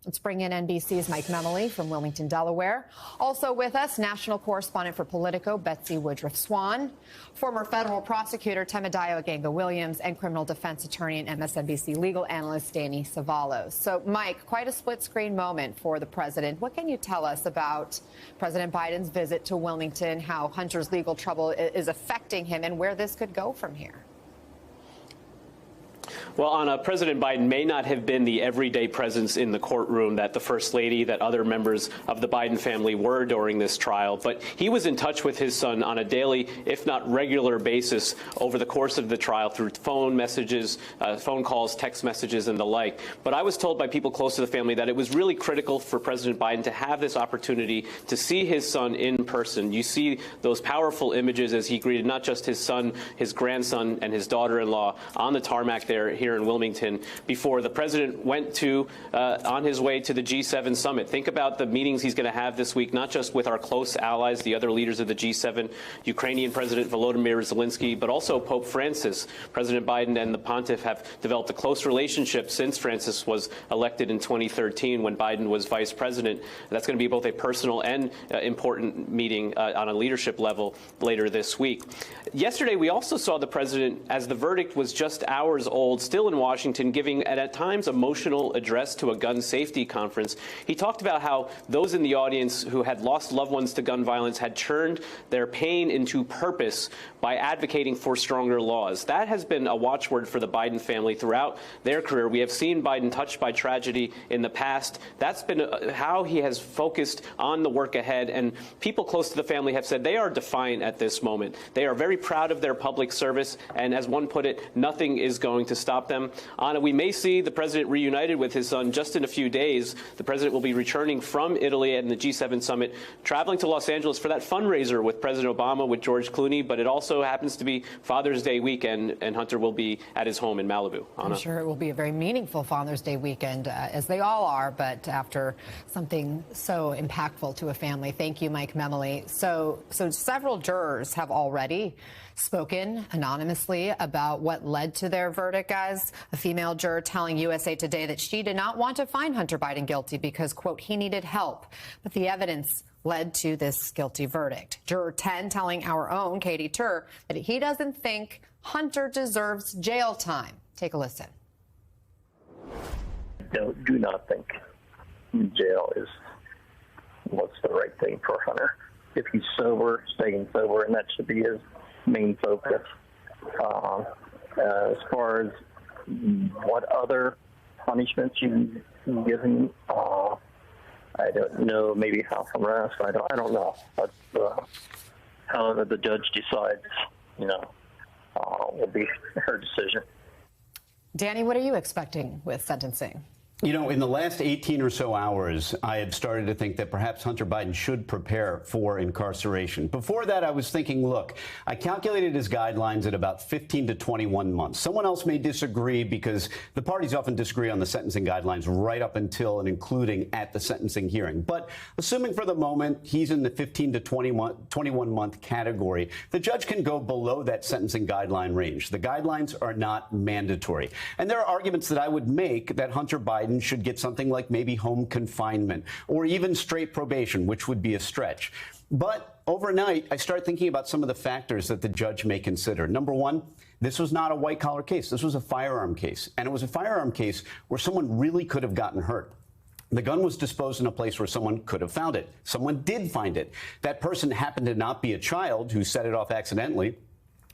Let's bring in NBC's Mike Memoli from Wilmington, Delaware. Also with us, national correspondent for Politico, Betsy Woodruff Swan, former federal prosecutor Temidayo Aganga-Williams, and criminal defense attorney and MSNBC legal analyst Danny Savalos. So, Mike, quite a split-screen moment for the president. What can you tell us about President Biden's visit to Wilmington, how Hunter's legal trouble is affecting him, and where this could go from here? Well, Anna, President Biden may not have been the everyday presence in the courtroom that the First Lady, that other members of the Biden family were during this trial, but he was in touch with his son on a daily, if not regular basis over the course of the trial through phone messages, phone calls, text messages, and the like. But I was told by people close to the family that it was really critical for President Biden to have this opportunity to see his son in person. You see those powerful images as he greeted not just his son, his grandson, and his daughter-in-law on the tarmac there here in Wilmington before the president went to on his way to the G7 summit. Think about the meetings he's going to have this week, not just with our close allies, the other leaders of the G7, Ukrainian President Volodymyr Zelensky, but also Pope Francis. President Biden and the pontiff have developed a close relationship since Francis was elected in 2013 when Biden was vice president. That's going to be both a personal and important meeting on a leadership level later this week. Yesterday, we also saw the president, as the verdict was just hours old, still in Washington, giving an at times emotional address to a gun safety conference. He talked about how those in the audience who had lost loved ones to gun violence had turned their pain into purpose by advocating for stronger laws. That has been a watchword for the Biden family throughout their career. We have seen Biden touched by tragedy in the past. That's been how he has focused on the work ahead, and people close to the family have said they are defiant at this moment. They are very proud of their public service, and as one put it, nothing is going to stop them. Anna, we may see the president reunited with his son just in a few days. The president will be returning from Italy and the G7 summit, traveling to Los Angeles for that fundraiser with President Obama, with George Clooney, but it also happens to be Father's Day weekend, and Hunter will be at his home in Malibu. Anna. I'm sure it will be a very meaningful Father's Day weekend, as they all are, but after something so impactful to a family. Thank you, Mike Memoli. So several jurors have already spoken anonymously about what led to their verdict, guys. A female juror telling USA Today that she did not want to find Hunter Biden guilty because, quote, he needed help. But the evidence led to this guilty verdict. Juror 10 telling our own Katie Tur that he doesn't think Hunter deserves jail time. Take a listen. Do not think jail is what's the right thing for Hunter. If he's sober, staying sober, and that should be his main focus. As far as what other punishments you give him, I don't know. Maybe house arrest. I don't know. But however the judge decides, will be her decision. Danny, what are you expecting with sentencing? You know, in the last 18 or so hours, I had started to think that perhaps Hunter Biden should prepare for incarceration. Before that, I was thinking, look, I calculated his guidelines at about 15 to 21 months. Someone else may disagree because the parties often disagree on the sentencing guidelines right up until and including at the sentencing hearing. But assuming for the moment he's in the 15 to 21-month category, the judge can go below that sentencing guideline range. The guidelines are not mandatory. And there are arguments that I would make that Hunter Biden should get something like maybe home confinement or even straight probation, which would be a stretch. But overnight, I start thinking about some of the factors that the judge may consider. Number one, this was not a white-collar case. This was a firearm case. And it was a firearm case where someone really could have gotten hurt. The gun was disposed in a place where someone could have found it. Someone did find it. That person happened to not be a child who set it off accidentally,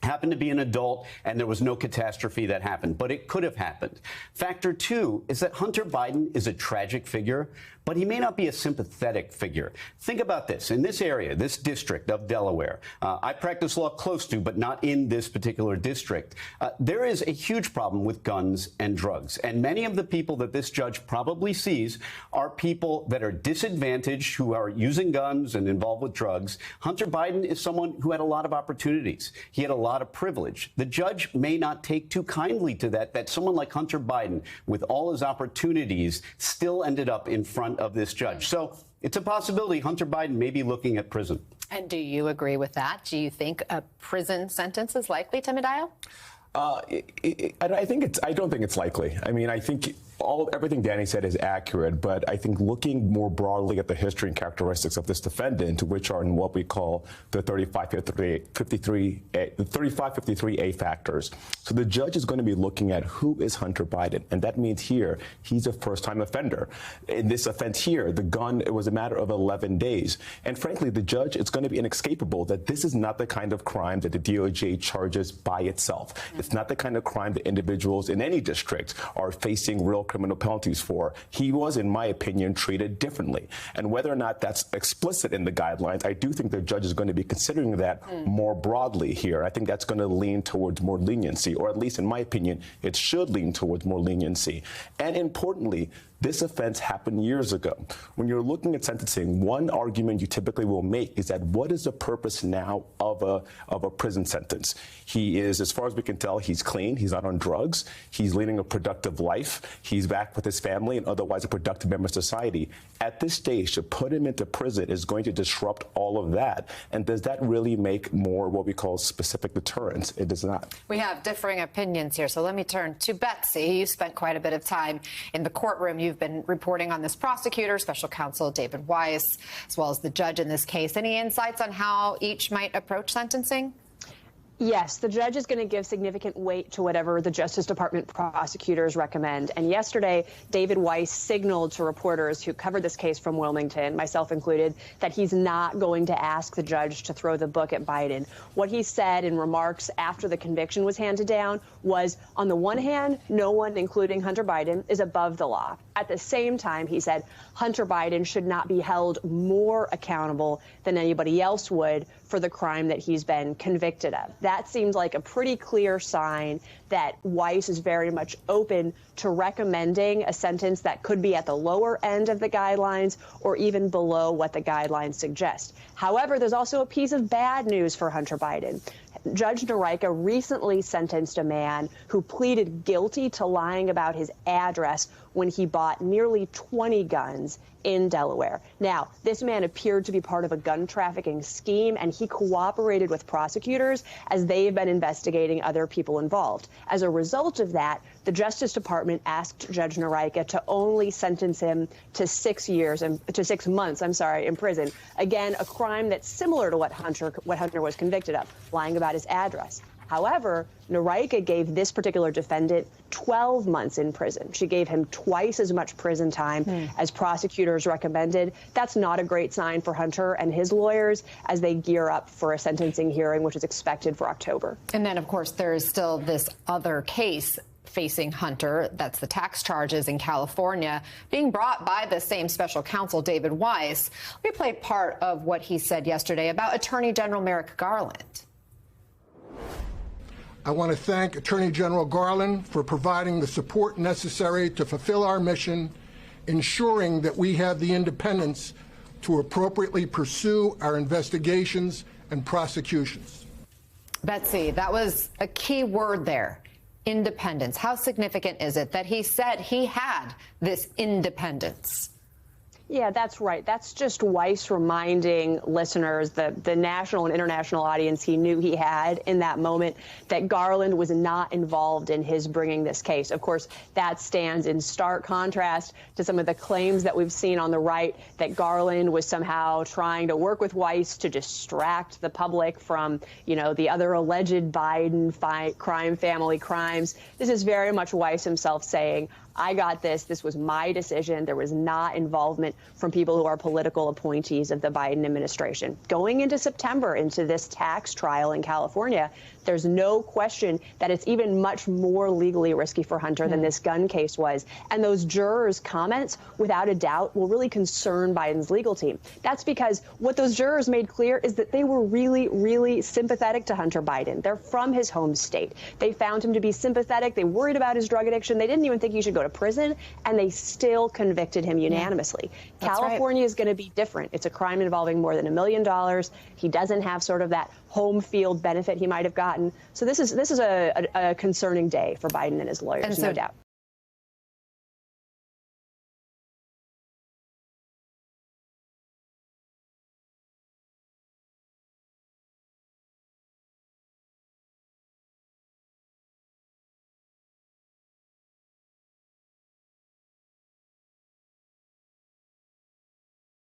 happened to be an adult, and there was no catastrophe that happened, but it could have happened. Factor two is that Hunter Biden is a tragic figure, but he may not be a sympathetic figure. Think about this. In this area, this district of Delaware, I practice law close to, but not in this particular district, there is a huge problem with guns and drugs. And many of the people that this judge probably sees are people that are disadvantaged, who are using guns and involved with drugs. Hunter Biden is someone who had a lot of opportunities. He had a lot of privilege. The judge may not take too kindly to that someone like Hunter Biden, with all his opportunities, still ended up in front of this judge. So it's a possibility Hunter Biden may be looking at prison. And do you agree with that? Do you think a prison sentence is likely, Temidayo? I don't think it's likely. I mean, I think Everything Danny said is accurate, but I think looking more broadly at the history and characteristics of this defendant, which are in what we call the 3553A factors. So the judge is going to be looking at who is Hunter Biden, and that means here he's a first-time offender. In this offense here, the gun, it was a matter of 11 days. And frankly, the judge, it's going to be inescapable that this is not the kind of crime that the DOJ charges by itself. It's not the kind of crime that individuals in any district are facing real criminal penalties for. He was, in my opinion, treated differently. And whether or not that's explicit in the guidelines, I do think the judge is going to be considering that more broadly here. I think that's going to lean towards more leniency, or at least in my opinion, it should lean towards more leniency. And importantly, this offense happened years ago. When you're looking at sentencing, one argument you typically will make is that what is the purpose now of a prison sentence? He is, as far as we can tell, he's clean, he's not on drugs, he's leading a productive life, he's back with his family and otherwise a productive member of society. At this stage, to put him into prison is going to disrupt all of that. And does that really make more what we call specific deterrence? It does not. We have differing opinions here, so let me turn to Betsy. You spent quite a bit of time in the courtroom. You've been reporting on this prosecutor, special counsel David Weiss, as well as the judge in this case. Any insights on how each might approach sentencing? Yes, the judge is going to give significant weight to whatever the Justice Department prosecutors recommend. And yesterday, David Weiss signaled to reporters who covered this case from Wilmington, myself included, that he's not going to ask the judge to throw the book at Biden. What he said in remarks after the conviction was handed down was, on the one hand, no one, including Hunter Biden, is above the law. At the same time, he said Hunter Biden should not be held more accountable than anybody else would for the crime that he's been convicted of. That seems like a pretty clear sign that Weiss is very much open to recommending a sentence that could be at the lower end of the guidelines or even below what the guidelines suggest. However, there's also a piece of bad news for Hunter Biden. Judge Noreika recently sentenced a man who pleaded guilty to lying about his address when he bought nearly 20 guns in Delaware. Now, this man appeared to be part of a gun trafficking scheme, and he cooperated with prosecutors as they've been investigating other people involved. As a result of that, the Justice Department asked Judge Noreika to only sentence him to 6 months in prison. Again, a crime that's similar to what Hunter was convicted of, lying about his address. However, Noreika gave this particular defendant 12 months in prison. She gave him twice as much prison time as prosecutors recommended. That's not a great sign for Hunter and his lawyers as they gear up for a sentencing hearing, which is expected for October. And then, of course, there is still this other case facing Hunter. That's the tax charges in California being brought by the same special counsel, David Weiss. We played part of what he said yesterday about Attorney General Merrick Garland. I want to thank Attorney General Garland for providing the support necessary to fulfill our mission, ensuring that we have the independence to appropriately pursue our investigations and prosecutions. Betsy, that was a key word there, independence. How significant is it that he said he had this independence? Yeah, that's right. That's just Weiss reminding listeners, the national and international audience he knew he had in that moment, that Garland was not involved in his bringing this case. Of course, that stands in stark contrast to some of the claims that we've seen on the right that Garland was somehow trying to work with Weiss to distract the public from, the other alleged Biden crime family crimes. This is very much Weiss himself saying, I got this. This was my decision. There was not involvement from people who are political appointees of the Biden administration. Going into September, into this tax trial in California, there's no question that it's even much more legally risky for Hunter than this gun case was. And those jurors' comments, without a doubt, will really concern Biden's legal team. That's because what those jurors made clear is that they were really, really sympathetic to Hunter Biden. They're from his home state. They found him to be sympathetic. They worried about his drug addiction. They didn't even think he should go to prison, and they still convicted him unanimously. California is going to be different. It's a crime involving more than $1 million. He doesn't have sort of that home field benefit he might have gotten. So this is a concerning day for Biden and his lawyers, no doubt.